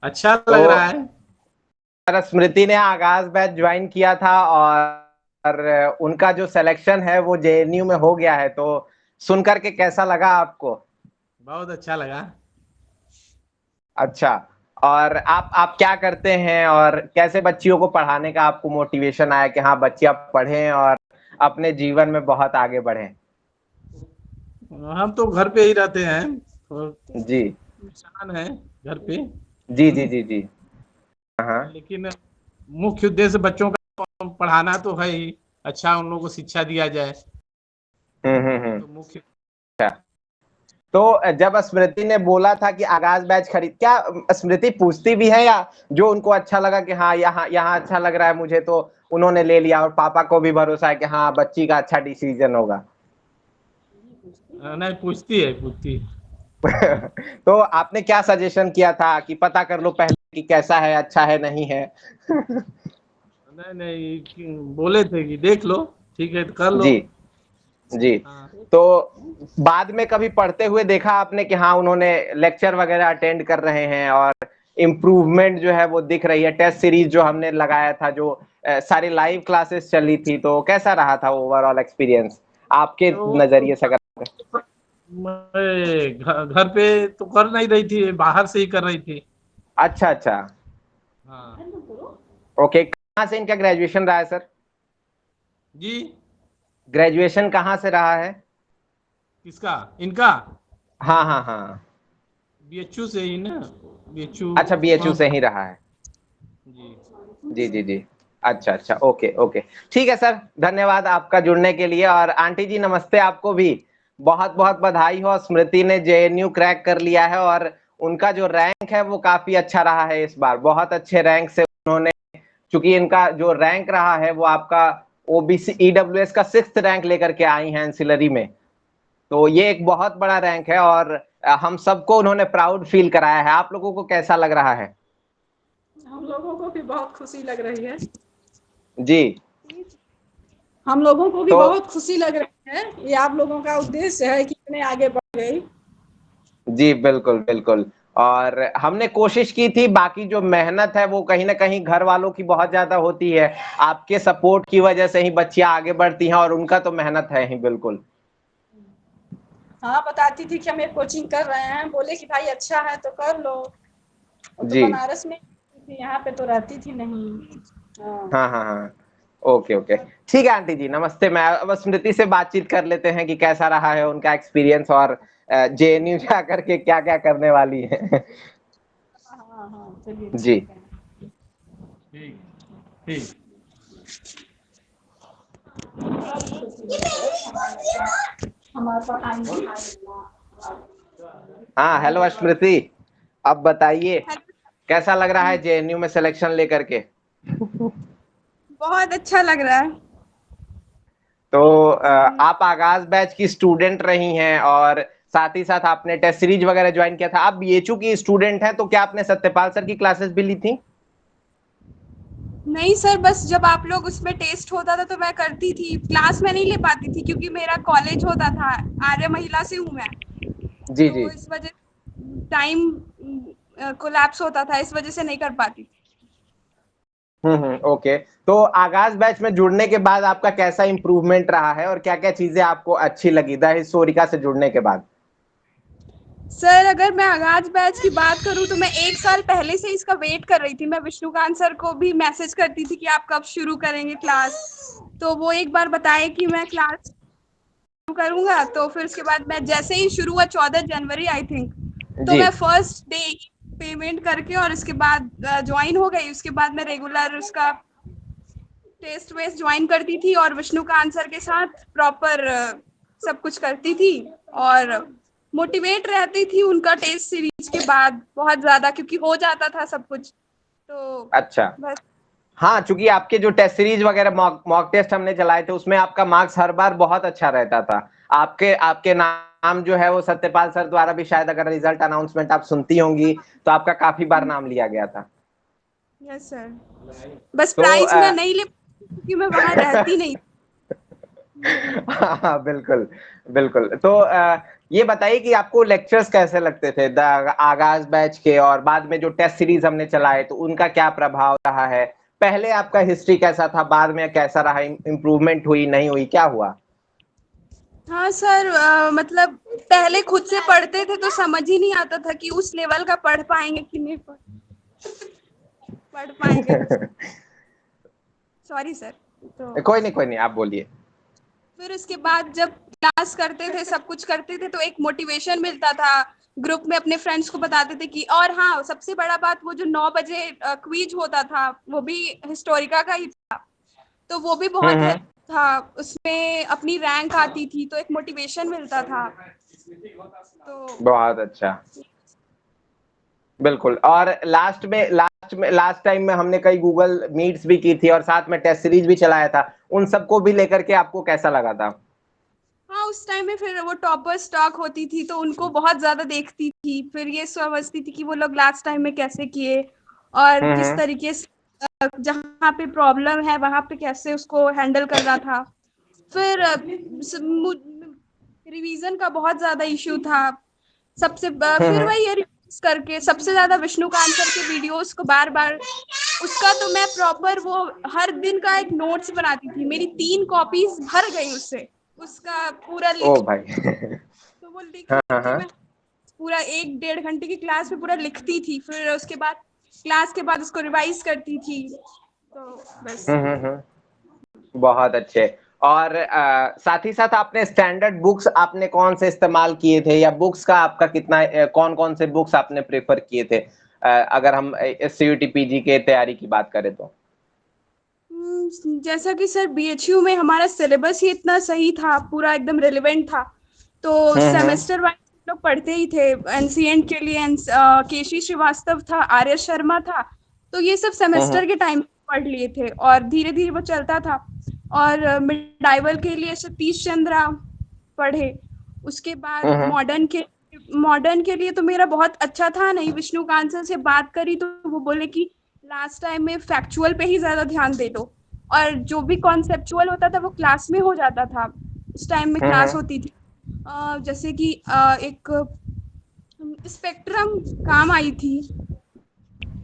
अच्छा तो लग रहा है। सर, स्मृति ने आगाज बैच ज्वाइन किया था और उनका जो सिलेक्शन है वो जेएनयू में हो गया है, तो सुन करके कैसा लगा आपको? बहुत अच्छा लगा। अच्छा। और आप क्या करते हैं और कैसे बच्चियों को पढ़ाने का आपको मोटिवेशन आया कि हाँ बच्चियां पढ़ें और अपने जीवन में बहुत आगे बढ़ें? हम तो घर पे ही रहते हैं और जी किसान है घर पे। जी जी जी जी। हाँ। लेकिन मुख्य उद्देश्य बच्चों का पढ़ाना तो है ही। अच्छा उन लोगों को शिक्षा दिया जाए। ये हम्म। तो मुख्य। अच्छा। तो जब स्मृति ने बोला था कि आगाज बैच खरीद, क्या स्मृति पूछती भी है या जो उनको अच्छा लगा कि हाँ यहाँ यहाँ अच्छा लग रहा है मुझे, तो उन्होंने ले लिया और पापा को भी भरोसा है कि हाँ बच्ची का अच्छा डिसीजन होगा? नहीं, पूछती है पूछती है। तो आपने क्या सजेशन किया था कि पता कर लो पहले कि कैसा है, अच्छा है नहीं है? नहीं नहीं, बोले थे कि देख लो, ठीक है तो कर लो। जी जी। हाँ। तो बाद में कभी पढ़ते हुए देखा आपने कि हाँ उन्होंने लेक्चर वगैरह अटेंड कर रहे हैं और इम्प्रूवमेंट जो है वो दिख रही है? टेस्ट सीरीज जो हमने लगाया था, जो सारी लाइव क्लासेस चली थी, तो कैसा रहा था ओवरऑल एक्सपीरियंस आपके तो नजरिए से अगर? मैं घर पे तो कर नहीं रही थी, बाहर से ही कर रही थी। अच्छा अच्छा। हाँ। ओके, कहाँ से इनका ग्रेजुएशन रहा है सर? जी। ग्रेजुएशन कहाँ से रहा है? किसका? इनका हाँ हाँ हाँ। बीएचयू से ही ना। बीएचयू। अच्छा, बीएचयू हाँ। से ही रहा है। जी। जी जी जी। अच्छा अच्छा, ओके ओके। ठीक है सर, धन्यवाद आपका जुड़ने के लिए। और आंटी जी नमस्ते, आपको भी बहुत बहुत बधाई हो। स्मृति ने जेएनयू क्रैक कर लिया है और उनका जो रैंक है वो काफी अच्छा रहा है इस बार, बहुत अच्छे रैंक से उन्होंने, चूंकि इनका जो रैंक रहा है वो आपका ओबीसी ईडब्ल्यूएस का 6th रैंक लेकर के आई हैं एंसिलरी में। तो ये एक बहुत बड़ा रैंक है और हम सबको उन्होंने प्राउड फील कराया है। आप लोगों को कैसा लग रहा है? हम लोगों को भी बहुत खुशी लग रही है। जी। हम लोगों को भी तो बहुत खुशी लग रही है। ये आप लोगों का उद्देश्य है कि इतने आगे बढ़ गई। जी बिल्कुल बिल्कुल। और हमने कोशिश की थी, बाकी जो मेहनत है वो कहीं ना कहीं घर वालों की बहुत ज्यादा होती है। आपके सपोर्ट की वजह से ही बच्चियां आगे बढ़ती हैं और उनका तो मेहनत है ही बिल्कुल। हाँ, बताती थी कि हम एक कोचिंग कर रहे हैं, बोले कि भाई अच्छा है तो कर लो। वो तो जी। बनारस में थी, यहाँ पे तो रहती थी नहीं। हाँ। हाँ हाँ हाँ। Okay okay. ठीक है आंटी जी नमस्ते। मैं अब स्मृति से बातचीत कर लेते हैं कि कैसा रहा है उनका एक्सपीरियंस और जेएनयू जा करके क्या क्या करने वाली है। हाँ हाँ, चलिए जी। ठीक है। ठीक। ठीक। हमारे पढ़ाई। हाँ हेलो स्मृति, अब बताइए कैसा लग रहा है जेएनयू में सिलेक्शन लेकर के? बहुत अच्छा लग रहा है। तो आप आगाज बैच की स्टूडेंट रही हैं और साथ ही साथ आपने टेस्ट सीरीज वगैरह ज्वाइन किया था। आप बीएचयू की स्टूडेंट हैं, तो क्या आपने सत्यपाल सर की क्लासेस भी ली थी? नहीं सर, बस जब आप लोग उसमें टेस्ट होता था तो मैं करती थी, क्लास में नहीं ले पाती थी क्योंकि मेरा कॉलेज होता था। आर्य महिला से हूँ मैं, जी जी। तो इस वजह टाइम कोलैप्स होता था, इस वजह से नहीं कर पाती थी। ओके। तो आगाज बैच में जुड़ने के बाद आपका कैसा इंप्रूवमेंट रहा है और क्या क्या चीजें आपको अच्छी लगी द हिस्टोरिका से जुड़ने के बाद? सर अगर मैं आगाज बैच की बात करूं तो मैं 1 साल पहले से इसका वेट कर रही थी। मैं विष्णुकांत सर को भी मैसेज करती थी कि आप कब शुरू करेंगे क्लास, तो वो एक बार बताए कि मैं क्लास शुरू करूंगा। तो फिर उसके बाद मैं जैसे ही शुरू हुआ 14 जनवरी आई थिंक, तो जी। मैं फर्स्ट डे पेमेंट करके और उसके बाद ज्वाइन हो गई। उसके बाद मैं रेगुलर उसका टेस्ट वेस्ट ज्वाइन करती थी और विष्णुकांत सर के साथ प्रॉपर सब कुछ करती थी और मोटिवेट रहती थी उनका टेस्ट सीरीज के बाद बहुत ज्यादा, क्योंकि हो जाता था सब कुछ। तो अच्छा। बस। हाँ, चूंकि आपके जो टेस्ट सीरीज वगैरह मॉक मॉक टेस्ट हमने चलाए थे उसमें आपका मार्क्स हर बार बहुत अच्छा रहता था। आपके आपके नाम जो है वो सत्यपाल सर द्वारा भी शायद, अगर रिजल्ट अनाउंसमेंट आप सुनती होंगी, तो आपका काफी बार नाम लिया गया था। यस सर, बस तो प्राइज मैं नहीं ले पाती क्योंकि मैं वहां रहती नहीं। हाँ, बिल्कुल बिल्कुल। तो ये बताइए कि आपको लेक्चर्स कैसे लगते थे आगाज बैच के, और बाद में जो टेस्ट सीरीज हमने चलाए तो उनका क्या प्रभाव रहा है? पहले आपका हिस्ट्री कैसा था, बाद में कैसा रहा, इम्प्रूवमेंट हुई नहीं हुई, क्या हुआ? हाँ सर, मतलब पहले खुद से पढ़ते थे तो समझ ही नहीं आता था कि उस लेवल का पढ़ पाएंगे कि नहीं पढ़ पाएंगे। Sorry sir. तो कोई नहीं, आप बोलिए। फिर उसके बाद जब क्लास करते थे, सब कुछ करते थे, तो एक मोटिवेशन मिलता था। ग्रुप में अपने फ्रेंड्स को बताते थे कि, और हाँ, सबसे बड़ा बात, वो जो 9 बजे क्विज होता था, वो भी हिस्टोरिका का ही था, तो वो भी बहुत हम्म, हेल्प था। उसमें अपनी रैंक आती थी तो एक मोटिवेशन मिलता था। तो बहुत अच्छा, बिल्कुल। और लास्ट टाइम में हमने कई गूगल मीट्स भी की थी और साथ में टेस्ट सीरीज भी चलाया था, उन सबको भी लेकर के आपको कैसा लगा था? हाँ, उस टाइम में फिर वो टॉपर स्टॉक होती थी तो उनको बहुत ज्यादा देखती थी, फिर ये समझती थी कि वो लोग लास्ट टाइम में कैसे किए और किस हम्म, तरीके से जहाँ पे प्रॉब्लम है वहां पे कैसे उसको हैंडल करना था। फिर रिवीजन का बहुत ज्यादा इश्यू था। फिर हम्म। वही है, रिवाइज करके सबसे ज्यादा विष्णुकांत सर के वीडियोस को बार बार, उसका तो मैं प्रॉपर वो हर दिन का एक नोट्स बनाती थी, मेरी 3 कॉपीज भर गई उससे, उसका पूरा ओ लिख, भाई। तो वो लिख हाँ, लिख के हाँ। मैं पूरा 1 डेढ़ घंटे की क्लास में पूरा लिखती थी, फिर उसके बाद क्लास के बाद उसको रिवाइज करती थी। तो बस। बहुत अच्छे। और साथ ही साथ आपने स्टैंडर्ड बुक्स आपने कौन से इस्तेमाल किए थे, या बुक्स का आपका कितना, कौन कौन से बुक्स आपने प्रेफर किए थे, अगर हम सीयूटी पीजी के तैयारी की बात करें तो? जैसा कि सर बीएचयू में हमारा सिलेबस ही इतना सही था, पूरा एकदम रिलेवेंट था, तो हम्म, सेमेस्टर वाइज लोग पढ़ते ही थे। एनसीएंट के लिए केशी श्रीवास्तव था, आर्य शर्मा था, तो ये सब हम्म, सेमेस्टर के टाइम पढ़ लिए थे और धीरे धीरे वो चलता था। और मिडाइवल के लिए सतीश चंद्रा पढ़े। उसके बाद हम्म। मॉडर्न के लिए तो मेरा बहुत अच्छा था नहीं, विष्णुकांत सर से बात करी तो वो बोले कि लास्ट टाइम में फैक्चुअल पे ही ज्यादा ध्यान दे दो, और जो भी कॉन्सेप्चुअल होता था वो क्लास में हो जाता था। उस टाइम में क्लास होती थी जैसे कि एक स्पेक्ट्रम काम आई थी,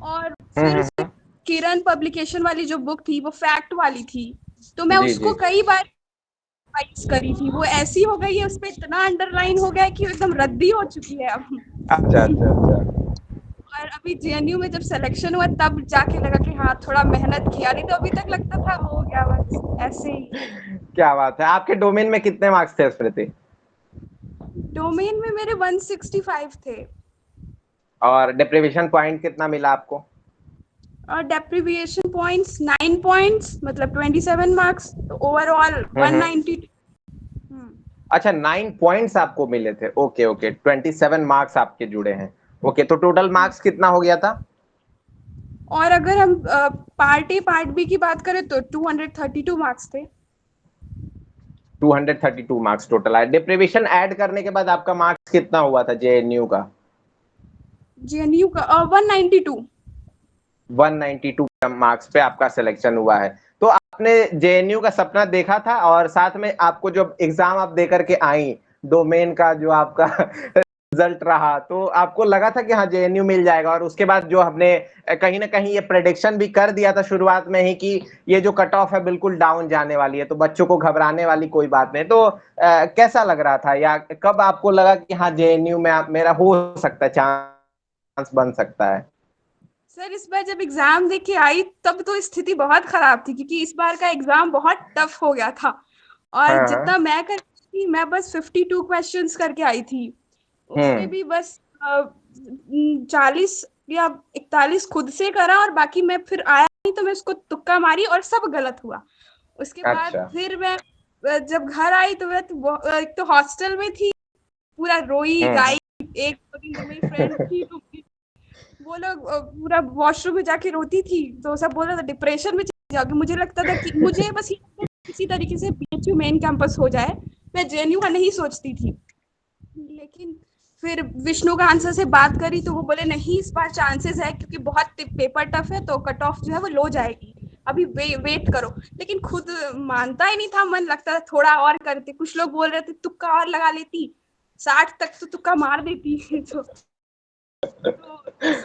और फिर उसके किरण पब्लिकेशन वाली जो बुक थी वो फैक्ट वाली थी, तो मैं जी, उसको जी। कई बार रिवाइज करी थी। वो ऐसी हो गई है, उस पर इतना अंडरलाइन हो गया है कि वो एकदम रद्दी हो चुकी है अब। अच्छा, अच्छा, अच्छा। और अभी जेएनयू में जब सिलेक्शन हुआ तब जाके लगा कि हाँ थोड़ा मेहनत किया, नहीं तो अभी तक लगता था हो गया बस ऐसे ही। क्या बात है! आपके डोमेन में कितने मार्क्स थे स्मृति? डोमेन में मेरे 165 थे। और डिप्रीवेशन पॉइंट कितना मिला आपको? और डेप्रिविएशन पॉइंट्स 9 पॉइंट्स, मतलब 27 मार्क्स, तो ओवरऑल हम्म। 192। अच्छा, 9 पॉइंट्स आपको मिले थे। ओके, ओके, 27 मार्क्स आपके जुड़े हैं। ओके, तो टोटल मार्क्स कितना हो गया था? और अगर हम पार्ट ए पार्ट बी की बात करें तो 232 मार्क्स थे। 232 मार्क्स टोटल आया। डिप्रीवेशन ऐड करने के बाद आपका मार्क्स कितना हुआ था जेएनयू का? जेएनयू का 192। 192 मार्क्स पे आपका सिलेक्शन हुआ है। तो आपने जेएनयू का सपना देखा था, और साथ में आपको जब एग्जाम आप दे करके आई, डोमेन का जो आपका रिजल्ट रहा, तो आपको लगा था कि हाँ जेएनयू मिल जाएगा? और उसके बाद जो हमने कहीं ना कहीं ये प्रेडिक्शन भी कर दिया था शुरुआत में ही कि ये जो कट ऑफ है बिल्कुल डाउन जाने वाली है, तो बच्चों को घबराने वाली कोई बात नहीं, तो कैसा लग रहा था, या कब आपको लगा कि हाँ जेएनयू में मेरा हो सकता है, चांस बन सकता है? सर इस बार जब एग्जाम दे के आई तब तो स्थिति बहुत खराब थी, क्योंकि इस बार का एग्जाम बहुत टफ हो गया था, और हाँ। जितना मैं कर थी, मैं बस 52 क्वेश्चंस करके आई थी, उसमें हम्म, भी बस 40 या 41 खुद से करा, और बाकी मैं फिर आया नहीं तो मैं उसको तुक्का मारी और सब गलत हुआ। उसके बाद अच्छा। फिर मैं जब घर आई तो मैं एक तो हॉस्टल में थी, पूरा रोई हम्म, गाई। एक दो दिन जो मेरी फ्रेंड थी तो वो लोग पूरा वॉशरूम में जाके रोती थी, तो सब बोल रहा था डिप्रेशन में चली जाओगी। मुझे लगता था कि मुझे बस ये किसी तरीके से बीएचयू मेन कैंपस हो जाए, मैं जेएनयू का नहीं सोचती थी। लेकिन फिर विष्णुकांत सर से बात करी तो वो बोले नहीं, इस बार चांसेस है, क्योंकि बहुत पेपर टफ है तो कट ऑफ जो है वो लो जाएगी। अभी वेट करो, लेकिन खुद मानता ही नहीं था, मन लगता था थोड़ा और करते। कुछ लोग बोल रहे थे तुक्का और लगा लेती, 60 तक तो तुक्का मार देती तो इस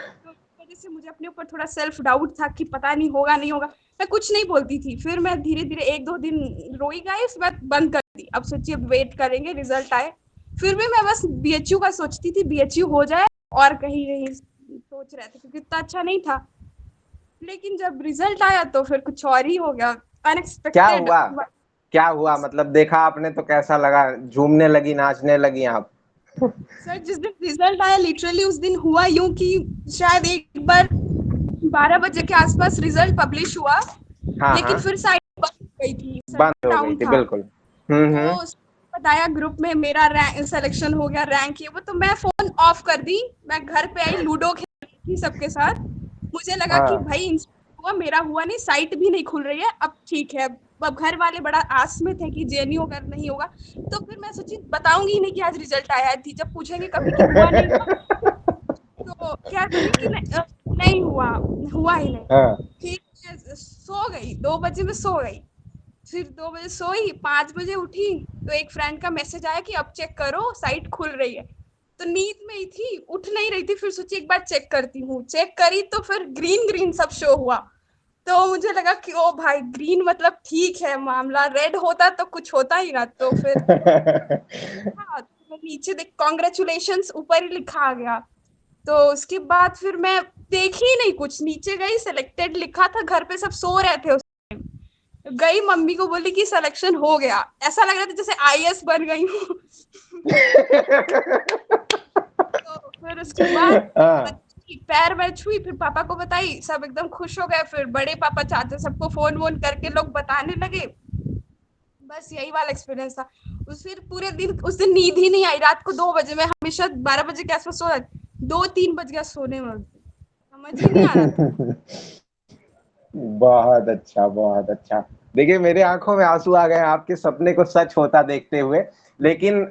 वजह से मुझे अपने ऊपर थोड़ा सेल्फ डाउट था कि पता नहीं होगा नहीं होगा। मैं कुछ नहीं बोलती थी, फिर मैं धीरे धीरे 1-2 दिन रोई गई, उसके बाद बंद कर दी। अब सोचिए वेट करेंगे रिजल्ट आए। फिर भी मैं बस बीएचयू का सोचती थी, बीएचयू हो जाए, और कहीं नहीं सोच रहे थे क्योंकि इतना अच्छा नहीं था। लेकिन जब रिजल्ट आया तो फिर कुछ और ही हो गया, क्या अनएक्सपेक्टेड। हुआ? क्या हुआ मतलब देखा आपने तो कैसा लगा? झूमने लगी, नाचने लगी आप? सर जिस दिन रिजल्ट आया लिटरली उस दिन हुआ यूं कि शायद एक बार 12 बजे के आसपास रिजल्ट पब्लिश हुआ, हाँ लेकिन हाँ, फिर साइट बंद हो गई थी, बंद सर्वर हो गई डाउन थी, था। बिल्कुल। तो बताया ग्रुप में मेरा रैंक सिलेक्शन हो गया, रैंक ये वो, तो मैं फोन ऑफ कर दी। मैं घर पे आई, लूडो खेल रही थी सबके साथ। मुझे लगा कि हाँ। भाई हुआ, मेरा हुआ नहीं, साइट भी नहीं खुल रही है, अब ठीक है। अब घर वाले बड़ा आस में थे कि जेएनयू अगर नहीं होगा तो फिर मैं सोची बताऊंगी ही नहीं कि आज रिजल्ट आया थी। जब पूछेंगे कभी कि हुआ नहीं हुआ तो क्या करूंगी कि नहीं हुआ, हुआ ही नहीं। हाँ। फिर मैं सो गई, 2 बजे में सो गई। फिर 2 बजे सोई, 5 बजे उठी तो एक फ्रेंड का मैसेज आया कि अब चेक करो साइट खुल रही है। तो नींद में ही थी, उठ नहीं रही थी, फिर सोची एक बार चेक करती हूँ। चेक करी तो फिर ग्रीन ग्रीन सब शो हुआ। तो मुझे लगा कि ओ भाई ग्रीन मतलब ठीक है मामला, रेड होता तो कुछ होता ही ना। तो फिर हाँ, तो नीचे देख कॉन्ग्रेचुलेशंस ऊपर ही लिखा आ गया। तो उसके बाद फिर मैं देखी ही नहीं कुछ, नीचे गई, सिलेक्टेड लिखा था, घर पे सब सो रहे थे। गई मम्मी को बोली कि सिलेक्शन हो गया, ऐसा लग रहा था जैसे आईएएस बन गई हूँ तो फिर उसके बाद हाँ। पैर वैर छुई, फिर पापा को बताई, सब एकदम खुश हो गए। फिर बड़े पापा चाचा सबको फोन वोन करके लोग बताने लगे। बस यही वाला एक्सपीरियंस था। फिर पूरे दिन उस दिन नींद ही नहीं आई। रात को 2 बजे, मैं हमेशा 12 बजे के आसपास सो जाती, 2-3 बज गया सोने में, समझ ही नहीं आ रहा था। बहुत अच्छा, बहुत अच्छा। देखिए मेरे आंखों में आंसू आ गए आपके सपने को सच होता देखते हुए। लेकिन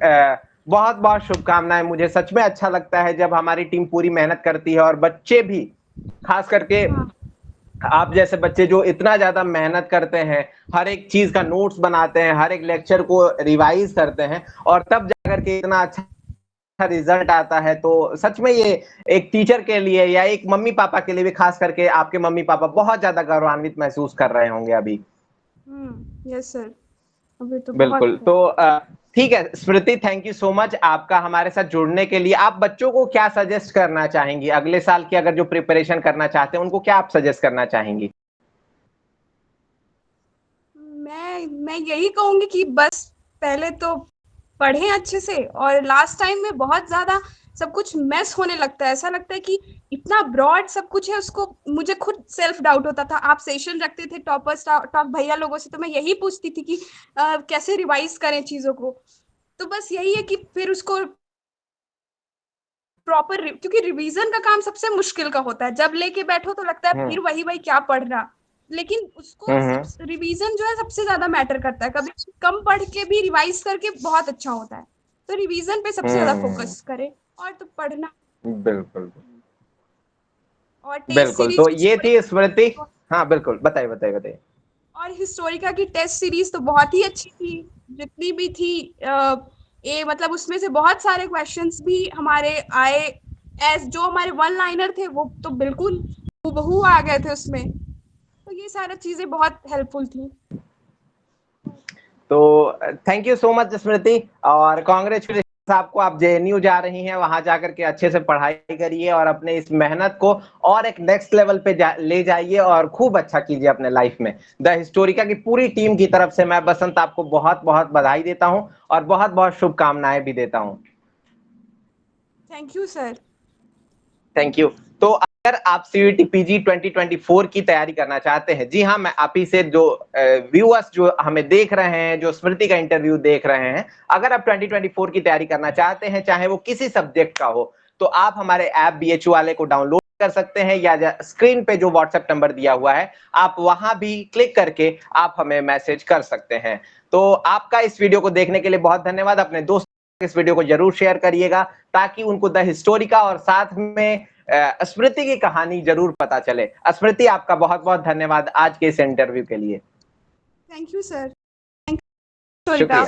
बहुत बहुत शुभकामनाएं। मुझे सच में अच्छा लगता है जब हमारी टीम पूरी मेहनत करती है और बच्चे भी, खास करके हाँ, आप जैसे बच्चे जो इतना ज्यादा मेहनत करते हैं, हर एक चीज का नोट्स बनाते हैं, हर एक लेक्चर को रिवाइज करते हैं, और तब जाकर के इतना अच्छा रिजल्ट आता है। तो सच में ये एक टीचर के लिए या एक मम्मी पापा के लिए भी, खास करके आपके मम्मी पापा बहुत ज्यादा गौरवान्वित महसूस कर रहे होंगे अभी। यस सर, अभी तो बहुत बिल्कुल। है। तो ठीक है स्मृति, थैंक यू सो मच आपका हमारे साथ जुड़ने के लिए। आप बच्चों को क्या सजेस्ट करना चाहेंगी अगले साल की, अगर जो प्रिपरेशन करना चाहते हैं उनको क्या आप सजेस्ट करना चाहेंगी? मैं यही कहूंगी कि बस पहले तो पढ़ें अच्छे से, और लास्ट टाइम में बहुत ज्यादा सब कुछ मेस होने लगता है। ऐसा लगता है कि इतना ब्रॉड सब कुछ है, उसको मुझे खुद सेल्फ डाउट होता था। आप सेशन रखते थे टॉपर्स टॉप भैया लोगों से, तो मैं यही पूछती थी कि कैसे रिवाइज करें चीजों को। तो बस यही है कि फिर उसको प्रॉपर, क्योंकि रिवीजन का काम सबसे मुश्किल का होता है। जब लेके बैठो तो लगता है फिर वही वही क्या पढ़ना, लेकिन उसको सब रिवीजन जो है सबसे ज्यादा मैटर करता है। कभी कम पढ़ के भी रिवाइज करके बहुत अच्छा होता है। तो रिवीजन पे सबसे ज्यादा फोकस करें, और तो पढ़ना। बिल्कुल और टेस्ट बिल्कुल। तो सीरीज ये थी स्मृति। हाँ बिल्कुल, बताइए बताइए बताइए। और हिस्टोरिका की टेस्ट सीरीज तो बहुत ही अच्छी थी, जितनी भी थी। ये मतलब उसमें से बहुत सारे क्वेश्चंस भी हमारे आए, एज जो हमारे वन लाइनर थे वो तो बिल्कुल हूबहू आ गए थे उसमें। तो ये सारी चीजें बहुत हेल्पफुल थी। तो थैंक यू सो मच स्मृति, और कांग्रेचुलेशन आपको। आप जेएनयू जा रही हैं, वहां जाकर के अच्छे से पढ़ाई करिए और अपने इस मेहनत को और एक नेक्स्ट लेवल पे ले जाइए और खूब अच्छा कीजिए अपने लाइफ में। द हिस्टोरिका की पूरी टीम की तरफ से मैं बसंत आपको बहुत बहुत बधाई देता हूं और बहुत बहुत शुभकामनाएं भी देता हूं। Thank you sir. Thank you. तो अगर आप सीयूईटी पीजी 2024 की तैयारी करना चाहते हैं, जी हाँ, मैं आप ही से जो व्यूअर्स जो हमें देख रहे हैं, जो स्मृति का इंटरव्यू देख रहे हैं, अगर आप 2024 की तैयारी करना चाहते हैं, चाहे वो किसी सब्जेक्ट का हो, तो आप हमारे ऐप बीएचयू वाले को डाउनलोड कर सकते हैं, या स्क्रीन पे जो व्हाट्सएप नंबर दिया हुआ है आप वहां भी क्लिक करके आप हमें मैसेज कर सकते हैं। तो आपका इस वीडियो को देखने के लिए बहुत धन्यवाद। अपने दोस्त इस वीडियो को जरूर शेयर करिएगा ताकि उनको द हिस्टोरिका और साथ में स्मृति की कहानी जरूर पता चले। स्मृति, आपका बहुत बहुत धन्यवाद आज के इस इंटरव्यू के लिए। Thank you sir. शुक्रिया।